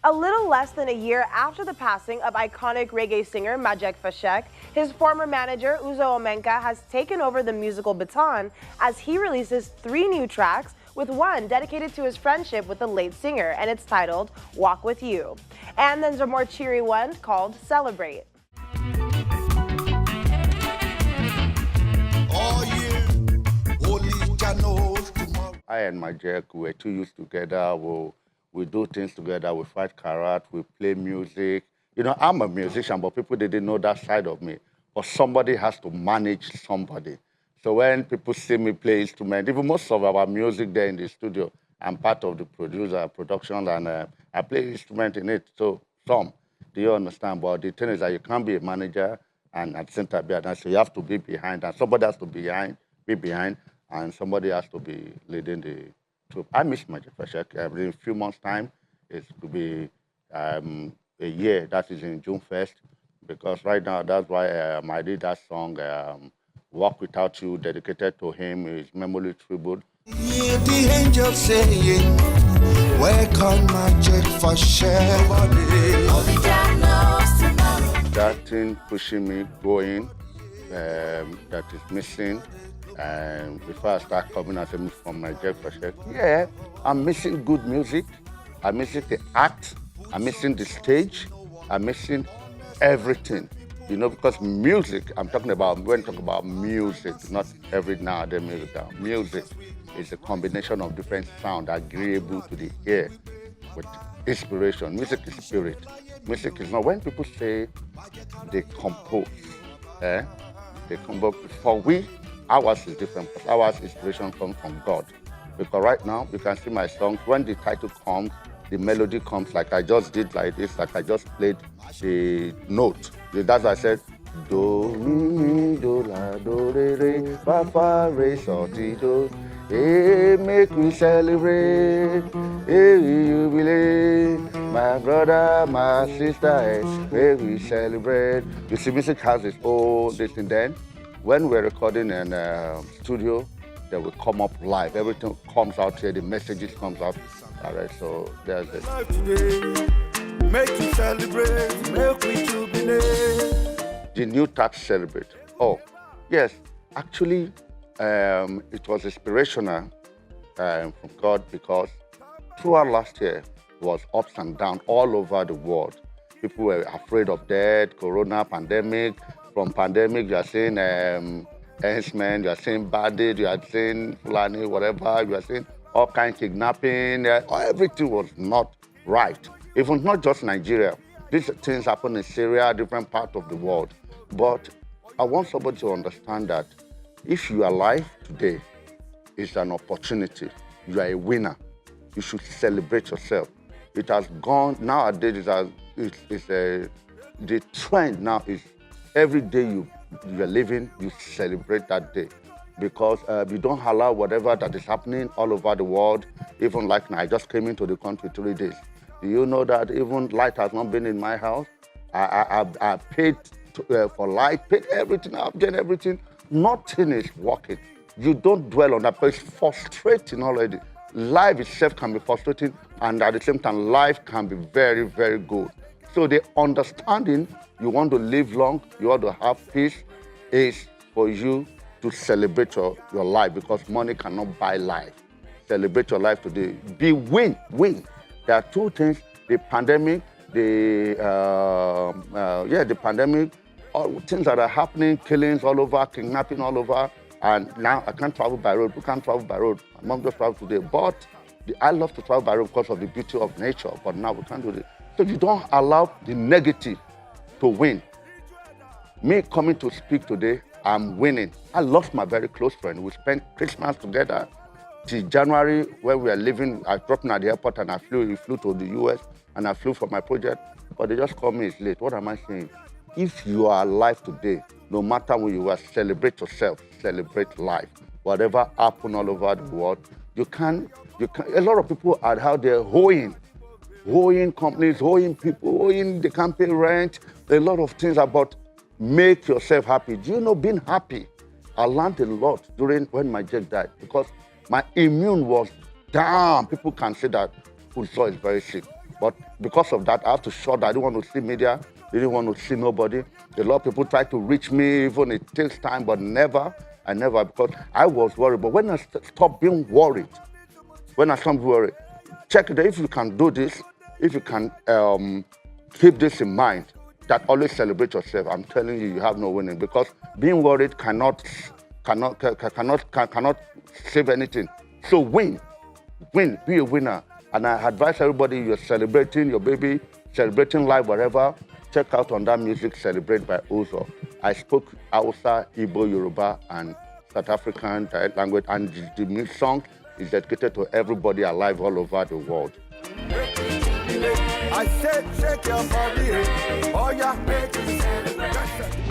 A little less than a year after the passing of iconic reggae singer Majek Fashek, his former manager Uzo Omenka has taken over the musical baton as he releases 3 new tracks, with one dedicated to his friendship with the late singer, and it's titled Walk With You. And then there's a more cheery one called Celebrate. I and Majek were 2 years together. We do things together. We fight karate. We play music. You know, I'm a musician, but people didn't know that side of me. But somebody has to manage somebody. So when people see me play instrument, even most of our music there in the studio, I'm part of the production, and I play instrument in it. So some, do you understand? But the thing is that you can't be a manager and at the same time be a dancer. You have to be behind, and somebody has to be behind, and somebody has to be leading the troop. I miss Majek Fashek. In a few months' time, it could be a year. That is in June 1st, because right now that's why I did that song. Walk Without You, dedicated to him, his memory tribute. Hear the angels saying, welcome Majek Fashek. That thing pushing me, going, that is missing. And before I start coming as a move from Majek Fashek, yeah, I'm missing good music. I'm missing the act. I'm missing the stage. I'm missing everything. You know, because music, I'm talking about, when talking about music, not every now and then music. Music is a combination of different sound agreeable to the ear with inspiration. Music is spirit. Music is not, when people say they compose, they compose, for we, ours is different. Ours inspiration comes from God. Because right now, you can see my songs, when the title comes, the melody comes like I just did like this, like I just played the note. That's why I said, do, mi, do, la, do, re, fa, fa, re, so, ti, do. Hey, make we celebrate, hey, we jubilate. My brother, my sister, hey, we celebrate. You see, music has its own this and then. When we're recording in a studio, they will come up live. Everything comes out here, the messages comes out. All right, so there's it. Make you celebrate, make we jubilate. The new tax Celebrate. Oh, yes, actually, it was inspirational from God, because throughout last year was ups and downs all over the world. People were afraid of death, corona, pandemic. From pandemic, you are seeing henchmen, you are seeing bandits, you are seeing Fulani, whatever, you are seeing all kinds of kidnapping. Everything was not right. Even not just Nigeria. These things happen in Syria, different parts of the world. But I want somebody to understand that if you are alive today, it's an opportunity. You are a winner. You should celebrate yourself. It has gone, nowadays, the trend now is every day you are living, you celebrate that day. Because you don't allow whatever that is happening all over the world. Even like now, I just came into the country 3 days. Do you know that even light has not been in my house? I paid for light, paid everything, I've done everything. Nothing is working. You don't dwell on that, but it's frustrating already. Life itself can be frustrating, and at the same time, life can be very, very good. So the understanding, you want to live long, you want to have peace, is for you to celebrate your life, because money cannot buy life. Celebrate your life today. Be win. There are 2 things: the pandemic, the pandemic, all things that are happening, killings all over, kidnapping all over, and now I can't travel by road. We can't travel by road. My mom just traveled today, but I love to travel by road because of the beauty of nature, but now we can't do it. So you don't allow the negative to win. Me coming to speak today, I'm winning. I lost my very close friend. We spent Christmas together till January, where we are living. I dropped him at the airport and he flew to the US, and I flew for my project. But they just called me, it's late. What am I saying? If you are alive today, no matter where you are, celebrate yourself, celebrate life. Whatever happened all over the world, you can. A lot of people are out there hoeing companies, hoeing people, they can't pay rent. A lot of things about make yourself happy. Do you know being happy? I learned a lot when Majek died, because my immune was down. People can say that Uzo is very sick. But because of that, I have to shut down. I didn't want to see media. Didn't want to see nobody. A lot of people try to reach me, even it takes time, but never. I never, because I was worried. But when I stopped being worried, check it. If you can do this, if you can keep this in mind, that always celebrate yourself. I'm telling you, you have no winning, because being worried cannot save anything. So win, be a winner. And I advise everybody, you're celebrating your baby, celebrating life, wherever. Check out on that music, Celebrate by Uzo. I spoke Hausa, Igbo, Yoruba, and South African language, and the song is dedicated to everybody alive all over the world. I said, shake your body, oh yeah, make it.